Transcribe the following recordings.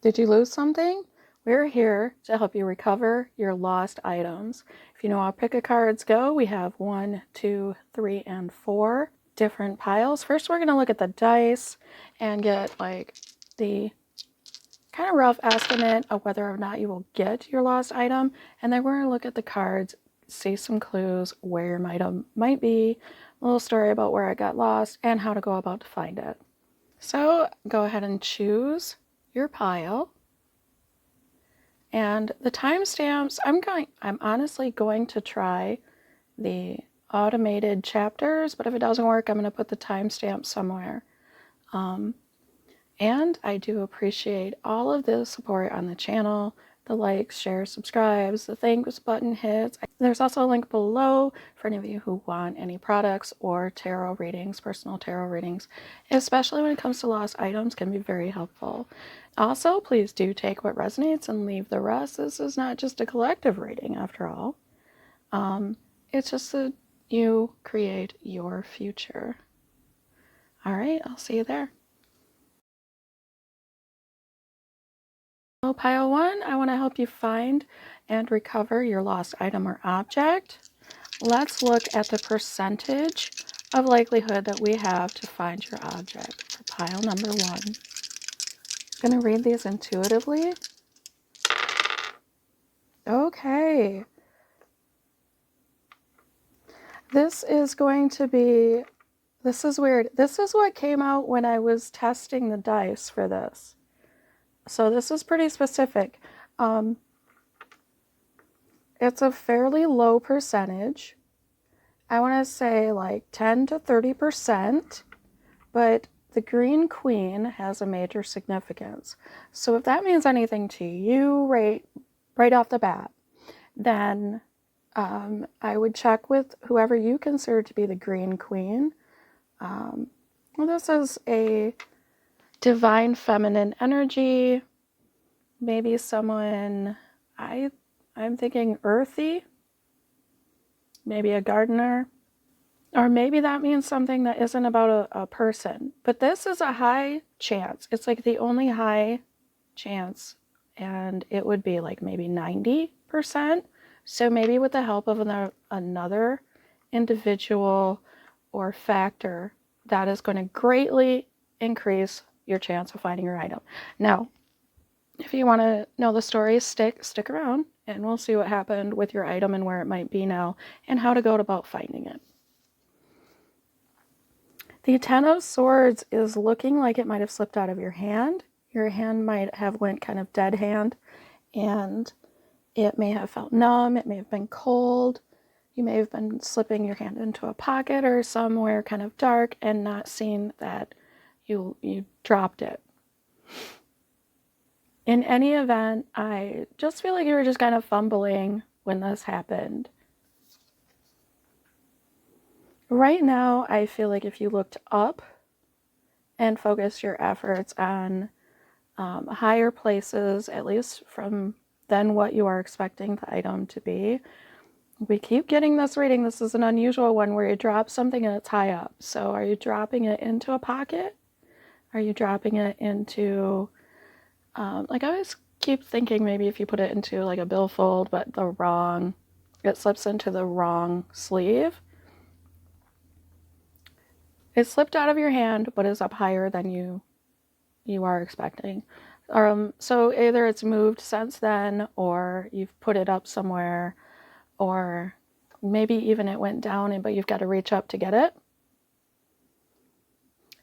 Did you lose something? We're here to help you recover your lost items. If you know how pick a cards go, we have 1, 2, 3, and 4 different piles. First, we're going to look at the dice and get like the kind of rough estimate of whether or not you will get your lost item. And then we're going to look at the cards, see some clues where your item might be, a little story about where it got lost, and how to go about to find it. So go ahead and choose your pile. And the timestamps, I'm honestly going to try the automated chapters, but if it doesn't work, I'm going to put the timestamp somewhere. And I do appreciate all of the support on the channel, the likes, shares, subscribes, the thanks button hits. There's also a link below for any of you who want any products or tarot readings, personal tarot readings, especially when it comes to lost items, can be very helpful. Also, please do take what resonates and leave the rest. This is not just a collective reading after all. It's just that you create your future. All right, I'll see you there. So pile 1, I want to help you find and recover your lost item or object. Let's look at the percentage of likelihood that we have to find your object for pile number 1. I'm going to read these intuitively. Okay. This is going to be, this is weird. This is what came out when I was testing the dice for this. So this is pretty specific. It's a fairly low percentage. I want to say like 10 to 30%, but the green queen has a major significance. So if that means anything to you right off the bat, then I would check with whoever you consider to be the green queen. Well, this is a divine feminine energy, maybe someone, I'm thinking earthy, maybe a gardener, or maybe that means something that isn't about a person. But this is a high chance. It's like the only high chance, and it would be like maybe 90%. So maybe with the help of another individual or factor, that is going to greatly increase your chance of finding your item. Now, if you want to know the story, stick around, and we'll see what happened with your item and where it might be now, and how to go about finding it. The 10 of Swords is looking like it might have slipped out of your hand. Your hand might have went kind of dead hand, and it may have felt numb. It may have been cold. You may have been slipping your hand into a pocket or somewhere kind of dark and not seeing that you dropped it. In any event, I just feel like you were just kind of fumbling when this happened. Right now, I feel like if you looked up and focused your efforts on higher places, at least than what you are expecting the item to be. We keep getting this reading. This is an unusual one where you drop something and it's high up. So are you dropping it into a pocket? Are you dropping it into, like I always keep thinking maybe if you put it into like a billfold, but it slips into the wrong sleeve. It slipped out of your hand, but is up higher than you are expecting. So either it's moved since then, or you've put it up somewhere, or maybe even it went down, but you've got to reach up to get it.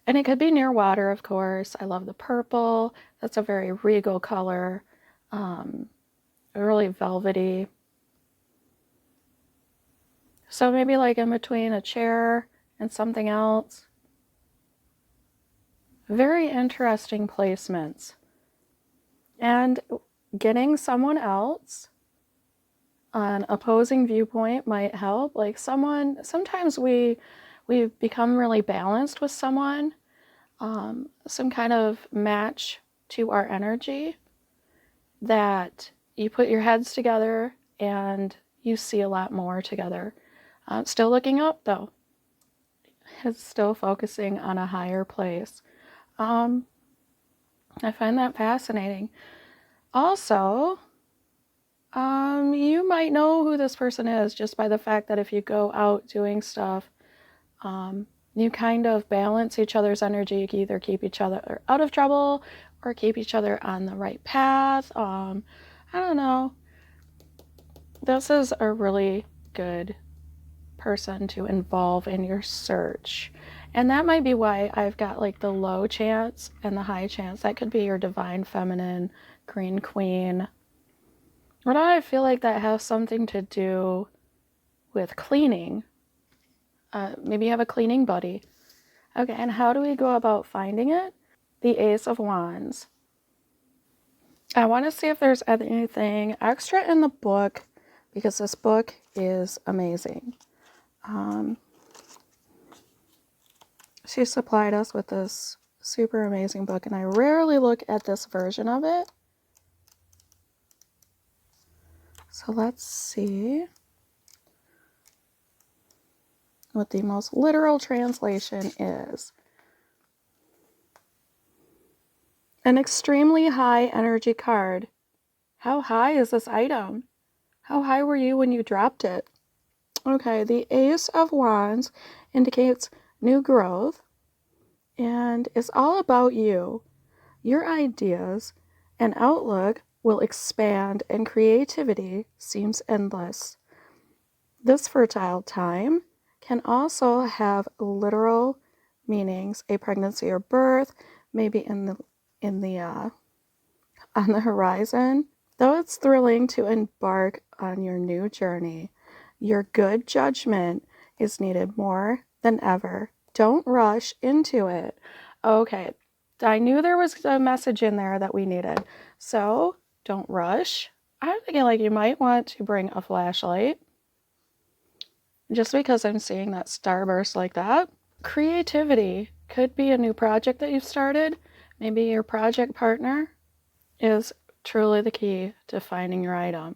And it could be near water, of course. I love the purple. That's a very regal color, really velvety. So maybe like in between a chair and something else. Very interesting placements. And getting someone else, an opposing viewpoint might help. Like sometimes we become really balanced with someone, some kind of match to our energy, that you put your heads together and you see a lot more together. Still looking up though. It's still focusing on a higher place. I find that fascinating. Also, you might know who this person is just by the fact that if you go out doing stuff, you kind of balance each other's energy. You can either keep each other out of trouble or keep each other on the right path. I don't know. This is a really good person to involve in your search. And that might be why I've got like the low chance and the high chance. That could be your divine feminine, green queen. What do I feel like that has something to do with cleaning? Maybe you have a cleaning buddy. Okay, and how do we go about finding it? The Ace of Wands. I want to see if there's anything extra in the book because this book is amazing. She supplied us with this super amazing book, and I rarely look at this version of it. So let's see what the most literal translation is. An extremely high energy card. How high is this item? How high were you when you dropped it? Okay, the Ace of Wands indicates new growth and it's all about you. Your ideas and outlook will expand and creativity seems endless. This fertile time can also have literal meanings, a pregnancy or birth, maybe on the horizon. Though it's thrilling to embark on your new journey, your good judgment is needed more than ever. Don't rush into it. Okay, I knew there was a message in there that we needed. So don't rush. I'm thinking like you might want to bring a flashlight. Just because I'm seeing that starburst like that. Creativity could be a new project that you've started. Maybe your project partner is truly the key to finding your item.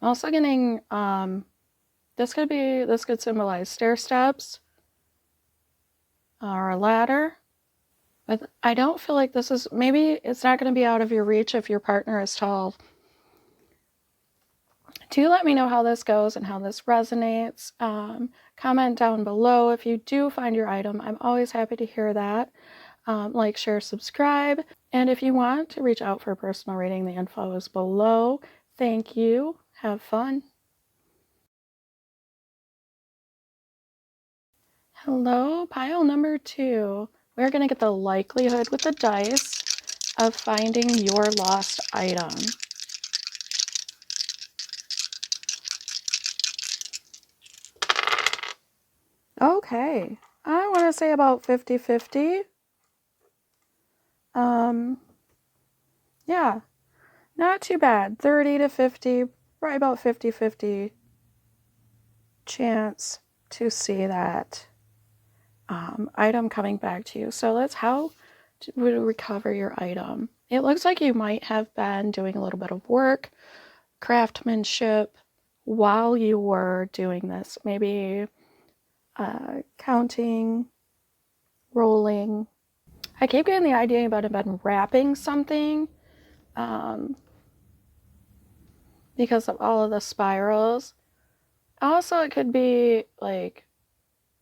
I'm also getting, this could symbolize stair steps or a ladder. But I don't feel like this is, maybe it's not going to be out of your reach if your partner is tall. Do let me know how this goes and how this resonates. Comment down below if you do find your item. I'm always happy to hear that. Like, share, subscribe. And if you want to reach out for a personal reading, the info is below. Thank you. Have fun. Hello, pile number 2. We're going to get the likelihood with the dice of finding your lost item. Okay, I want to say about 50-50. Yeah, not too bad. 30 to 50, probably about 50-50 chance to see that item coming back to you. So how to recover your item. It looks like you might have been doing a little bit of work, craftsmanship, while you were doing this. Maybe counting, rolling. I keep getting the idea about it been wrapping something because of all of the spirals. Also, it could be like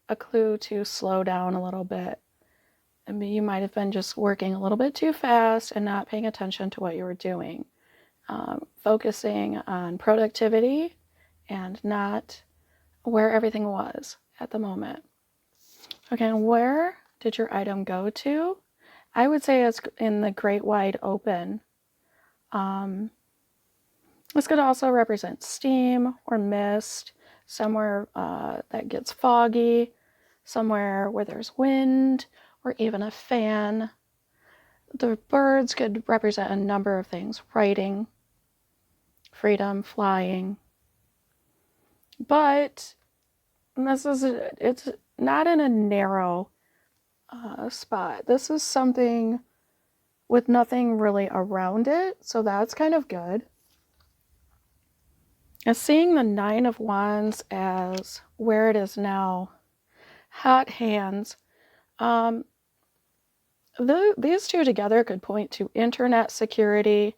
a clue to slow down a little bit. I mean, you might have been just working a little bit too fast and not paying attention to what you were doing. Focusing on productivity and not where everything was at the moment. Okay, and where did your item go to? I would say it's in the great wide open. This could also represent steam or mist, somewhere that gets foggy, somewhere where there's wind, or even a fan. The birds could represent a number of things: writing, freedom, flying. But it's not in a narrow spot. This is something with nothing really around it, so that's kind of good. And seeing the 9 of Wands as where it is now, hot hands. these two together could point to internet security,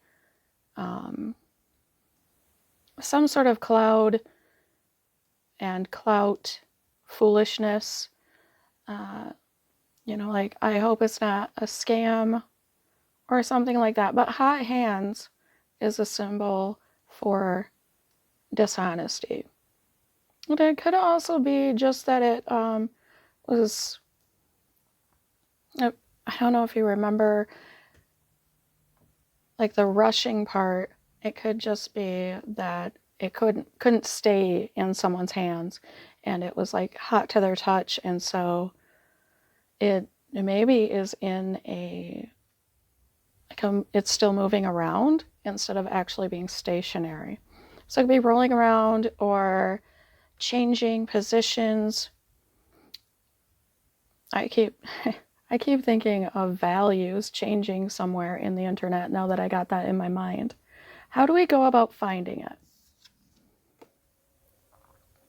some sort of cloud and clout foolishness. Like, I hope it's not a scam or something like that. But hot hands is a symbol for dishonesty. And it could also be just that it was, I don't know if you remember, like the rushing part. It could just be that it couldn't stay in someone's hands, and it was like hot to their touch, and so it maybe is in it's still moving around instead of actually being stationary. So it could be rolling around or changing positions. I keep thinking of values changing somewhere in the internet now that I got that in my mind. How do we go about finding it?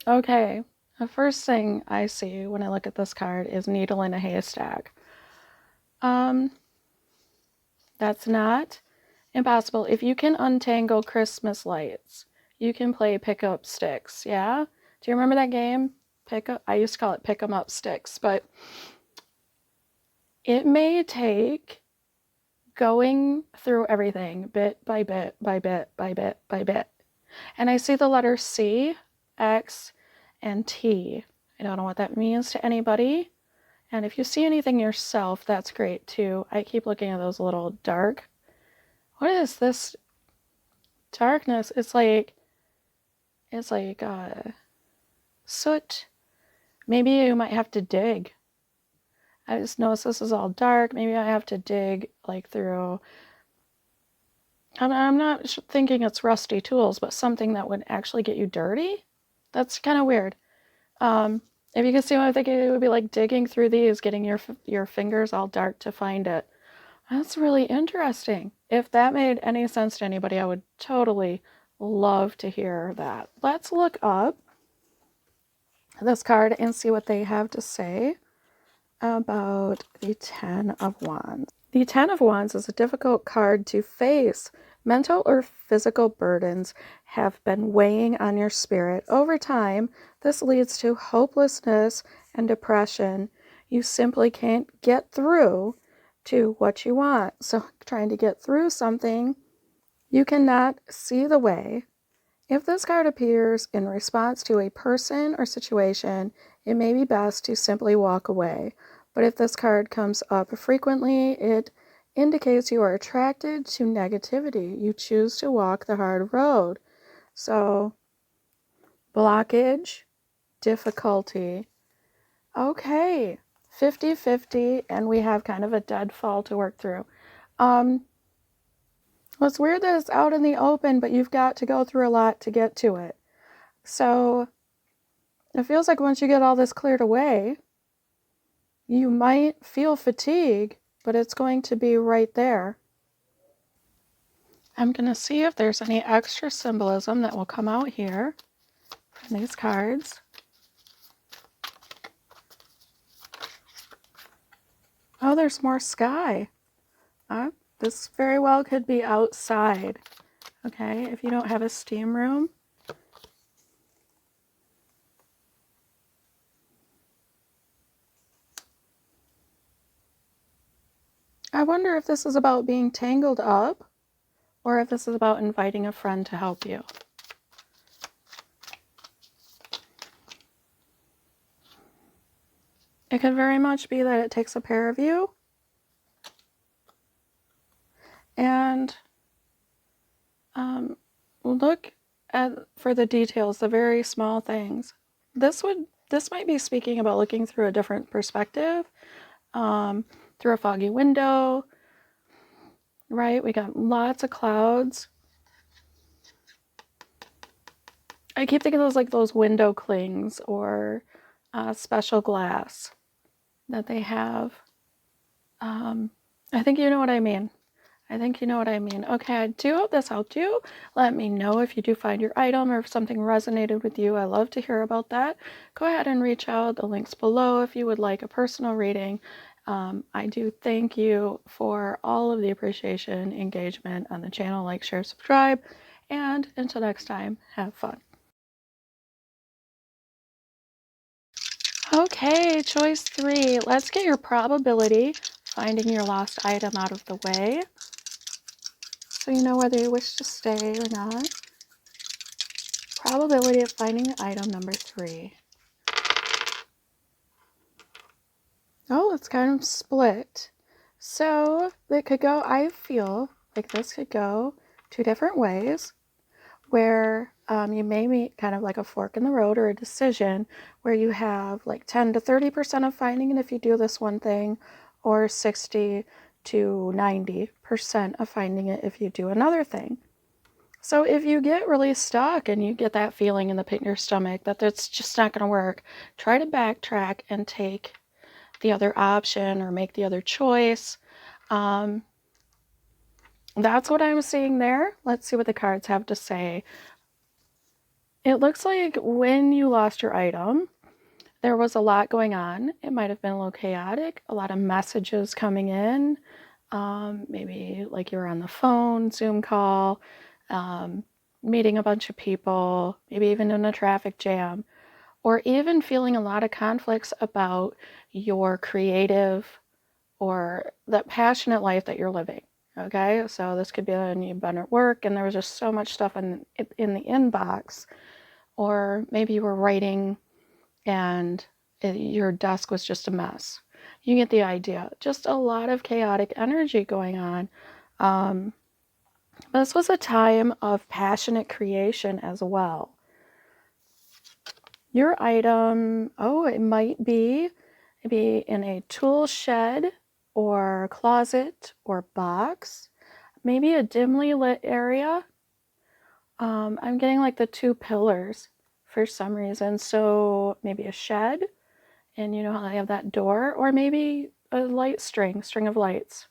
Okay, the first thing I see when I look at this card is needle in a haystack. That's not impossible. If you can untangle Christmas lights, you can play pick up sticks, yeah? Do you remember that game? I used to call it pick 'em up sticks, but it may take going through everything bit by bit by bit by bit by bit. And I see the letter C, X, and T. I don't know what that means to anybody. And if you see anything yourself, that's great too. I keep looking at those little dark. What is this darkness? It's like soot. Maybe you might have to dig. I just noticed this is all dark. Maybe I have to dig like through. I'm not thinking it's rusty tools, but something that would actually get you dirty. That's kind of weird. If you can see what I'm thinking, it would be like digging through these, getting your fingers all dark to find it. That's really interesting. If that made any sense to anybody, I would totally love to hear that. Let's look up this card and see what they have to say about the Ten of Wands. The Ten of Wands is a difficult card to face. Mental or physical burdens have been weighing on your spirit. Over time, this leads to hopelessness and depression. You simply can't get through to what you want. So trying to get through something, you cannot see the way. If this card appears in response to a person or situation, it may be best to simply walk away. But if this card comes up frequently, it indicates you are attracted to negativity. You choose to walk the hard road. So, blockage, difficulty. Okay, 50-50, and we have kind of a deadfall to work through. It's weird that it's out in the open, but you've got to go through a lot to get to it. So, it feels like once you get all this cleared away, you might feel fatigue, but it's going to be right there. I'm going to see if there's any extra symbolism that will come out here from these cards. Oh, there's more sky. This very well could be outside. Okay, if you don't have a steam room. I wonder if this is about being tangled up or if this is about inviting a friend to help you. It could very much be that it takes a pair of you and look for the details, the very small things. This might be speaking about looking through a different perspective, through a foggy window, right? We got lots of clouds. I keep thinking of those window clings or special glass that they have. I think you know what I mean. Okay, I do hope this helped you. Let me know if you do find your item or if something resonated with you. I love to hear about that. Go ahead and reach out. The link's below if you would like a personal reading. I do thank you for all of the appreciation, engagement on the channel. Like, share, subscribe, and until next time, have fun. Okay, choice 3. Let's get your probability finding your lost item out of the way, so you know whether you wish to stay or not. Probability of finding item number 3. Oh, it's kind of split. So it could go, I feel like this could go 2 different ways, where you may meet kind of like a fork in the road or a decision where you have like 10 to 30% of finding it if you do this one thing, or 60 to 90% of finding it if you do another thing. So if you get really stuck and you get that feeling in the pit in your stomach that it's just not going to work, try to backtrack and take the other option or make the other choice. That's what I'm seeing there. Let's see what the cards have to say. It looks like when you lost your item, there was a lot going on. It might have been a little chaotic, a lot of messages coming in. Maybe like you were on the phone, Zoom call, meeting a bunch of people, maybe even in a traffic jam, or even feeling a lot of conflicts about your creative or that passionate life that you're living. Okay, so this could be when you've been at work and there was just so much stuff in the inbox, or maybe you were writing and your desk was just a mess. You get the idea. Just a lot of chaotic energy going on. This was a time of passionate creation as well. Your item, it might be maybe in a tool shed or closet or box, maybe a dimly lit area. I'm getting like the 2 pillars for some reason. So maybe a shed, and you know how they have that door, or maybe a light string of lights.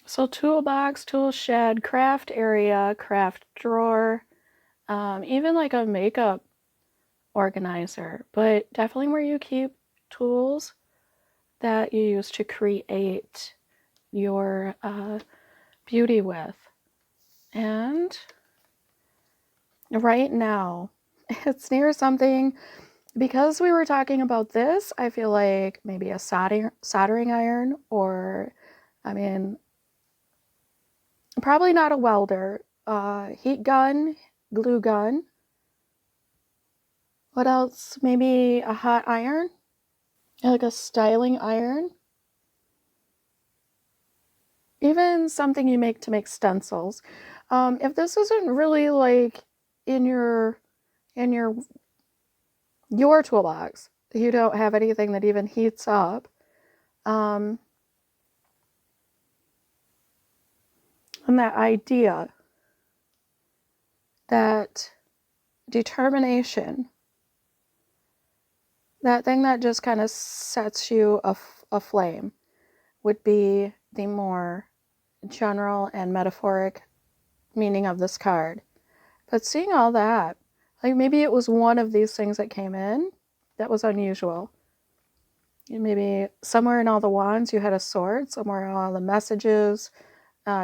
So toolbox, tool shed, craft area, craft drawer, even like a makeup organizer, but definitely where you keep tools that you use to create your beauty with. And right now, it's near something, because we were talking about this, I feel like maybe a soldering iron, or, I mean, probably not a welder, heat gun, glue gun. What else? Maybe a hot iron, like a styling iron. Even something you make to make stencils. If this isn't really like in your toolbox, you don't have anything that even heats up. And that idea, that determination, that thing that just kind of sets you aflame, would be the more general and metaphoric meaning of this card. But seeing all that, like maybe it was one of these things that came in that was unusual. Maybe somewhere in all the wands you had a sword, somewhere in all the messages,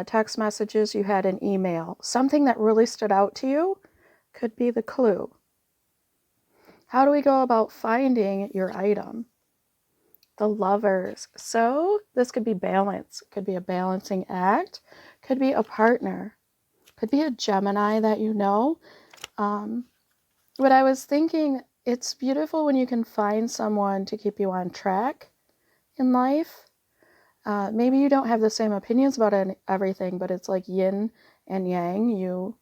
text messages, you had an email. Something that really stood out to you could be the clue. How do we go about finding your item? The Lovers. So this could be balance. It could be a balancing act. Could be a partner. Could be a Gemini that you know. But I was thinking, it's beautiful when you can find someone to keep you on track in life. Maybe you don't have the same opinions about everything, but it's like yin and yang. You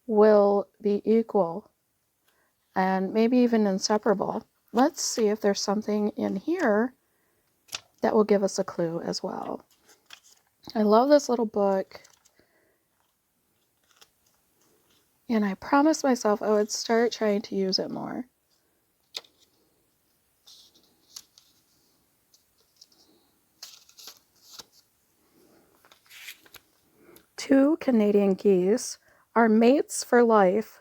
will be equal and maybe even inseparable. Let's see if there's something in here that will give us a clue as well. I love this little book. And I promised myself I would start trying to use it more. Two Canadian geese are mates for life,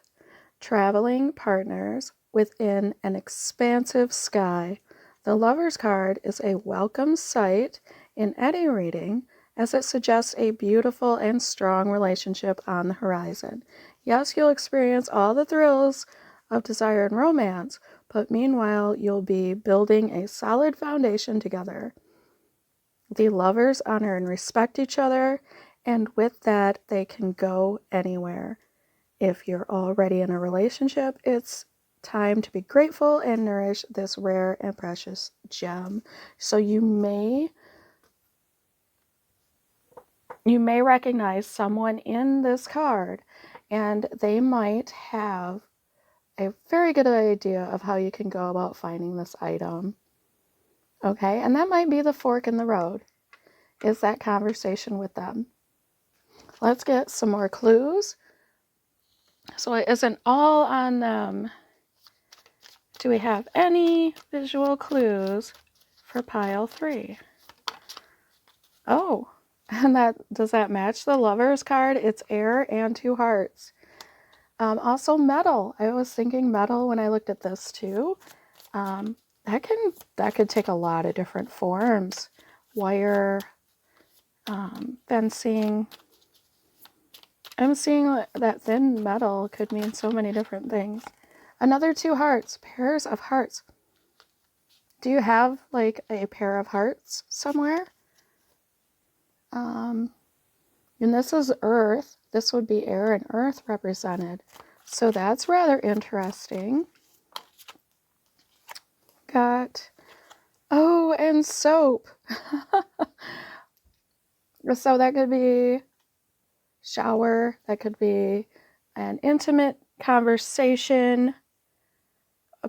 traveling partners within an expansive sky. The Lover's card is a welcome sight in any reading, as it suggests a beautiful and strong relationship on the horizon. Yes, you'll experience all the thrills of desire and romance, but meanwhile, you'll be building a solid foundation together. The lovers honor and respect each other, and with that, they can go anywhere. If you're already in a relationship, it's time to be grateful and nourish this rare and precious gem. So you may recognize someone in this card, and they might have a very good idea of how you can go about finding this item. Okay, and that might be the fork in the road, is that conversation with them. Let's get some more clues. So it isn't all on them. Do we have any visual clues for pile 3? Oh, and does that match the Lover's card? It's air and 2 hearts. Also metal. I was thinking metal when I looked at this too. That could take a lot of different forms. Wire, fencing. I'm seeing that thin metal could mean so many different things. Another 2 hearts, pairs of hearts. Do you have like a pair of hearts somewhere? And this is earth. This would be air and earth represented. So that's rather interesting. Got, oh, and soap. So that could be shower. That could be an intimate conversation.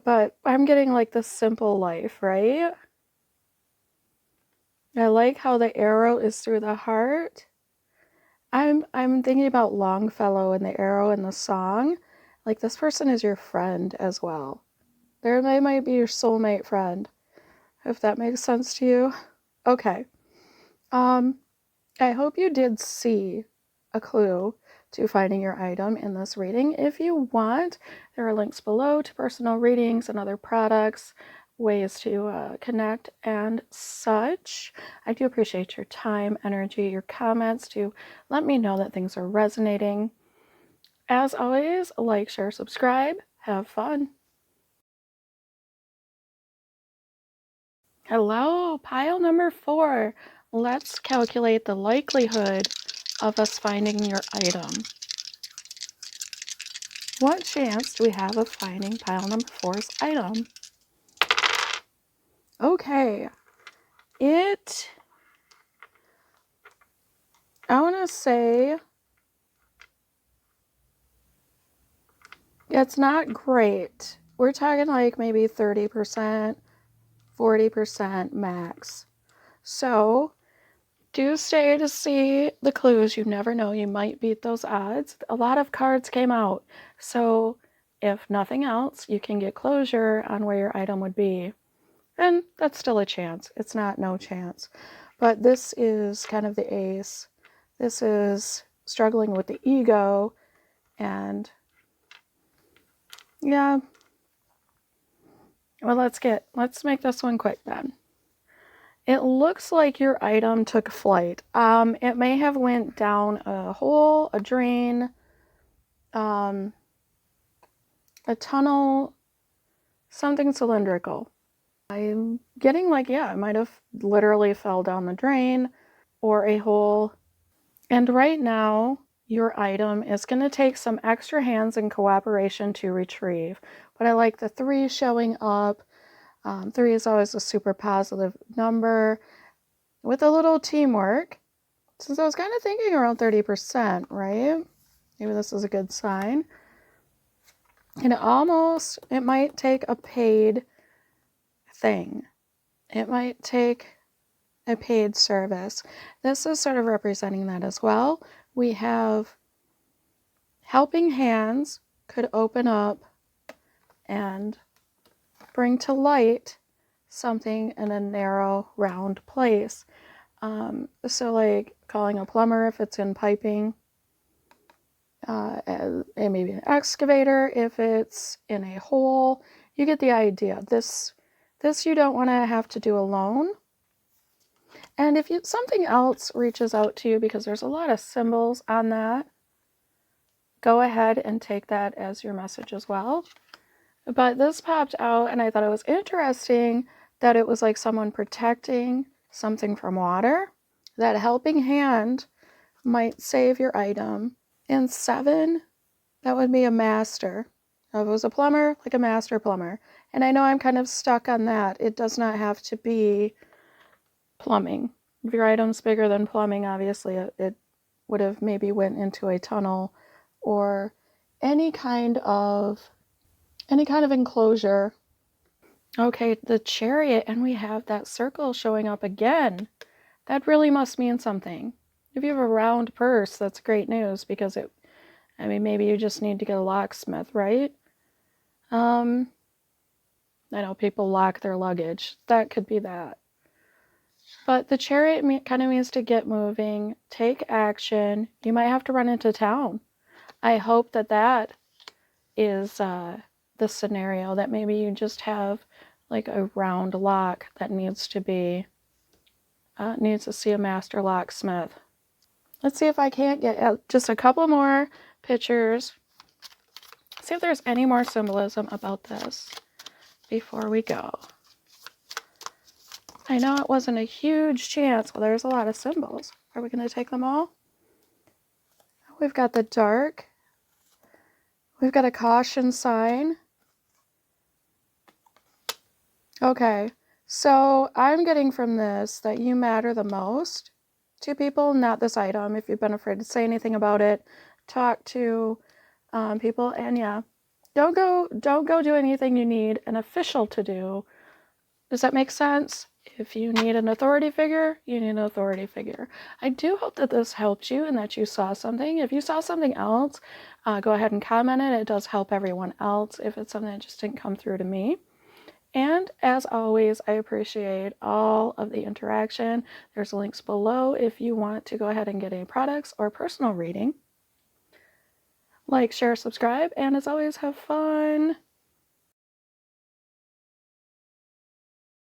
But I'm getting like the simple life, right? I like how the arrow is through the heart. I'm thinking about Longfellow and the arrow in the song. Like, this person is your friend as well. They might be your soulmate friend, if that makes sense to you. Okay. I hope you did see a clue to finding your item in this reading. If you want, there are links below to personal readings and other products, ways to connect and such. I do appreciate your time, energy, your comments to let me know that things are resonating. As always, like, share, subscribe. Have fun. Hello, pile number 4. Let's calculate the likelihood of us finding your item. What chance do we have of finding pile number 4's item? Okay, I want to say it's not great. We're talking like maybe 30%, 40% max. So do stay to see the clues. You never know, you might beat those odds. A lot of cards came out, so if nothing else, you can get closure on where your item would be. And that's still a chance. It's not no chance. But this is kind of the ace. This is struggling with the ego. And yeah. Well, let's make this one quick then. It looks like your item took flight. It may have went down a hole, a drain, a tunnel, something cylindrical. I'm getting like, yeah, it might have literally fell down the drain or a hole. And right now, your item is going to take some extra hands and cooperation to retrieve. But I like the 3 showing up. 3 is always a super positive number. With a little teamwork, since I was kind of thinking around 30%, right? Maybe this is a good sign. And it might take a paid thing. It might take a paid service. This is sort of representing that as well. We have helping hands could open up and bring to light something in a narrow, round place. So like calling a plumber if it's in piping, and maybe an excavator if it's in a hole. You get the idea. This This you don't want to have to do alone. And if something else reaches out to you, because there's a lot of symbols on that, go ahead and take that as your message as well. But this popped out and I thought it was interesting that it was like someone protecting something from water. That helping hand might save your item. And 7, that would be a master. If it was a plumber, like a master plumber. And I know I'm kind of stuck on that. It does not have to be plumbing. If your item's bigger than plumbing, obviously it would have maybe went into a tunnel or any kind of enclosure. Okay, the chariot, and we have that circle showing up again. That really must mean something. If you have a round purse, that's great news because maybe you just need to get a locksmith, right? I know people lock their luggage. That could be that. But the chariot kind of means to get moving, take action. You might have to run into town. I hope that is the scenario, that maybe you just have like a round lock that needs to see a master locksmith. Let's see if I can't get just a couple more pictures. See if there's any more symbolism about this before we go. I know it wasn't a huge chance. Well, there's a lot of symbols. Are we going to take them all? We've got the dark. We've got a caution sign. Okay, so I'm getting from this that you matter the most to people, not this item. If you've been afraid to say anything about it, talk to people, and yeah, don't go do anything you need an official to do. Does that make sense? If you need an authority figure, you need an authority figure. I do hope that this helped you and that you saw something. If you saw something else, go ahead and comment it. It does help everyone else if it's something that just didn't come through to me. And as always, I appreciate all of the interaction. There's links below if you want to go ahead and get any products or personal reading. Like, share, subscribe, and as always, have fun.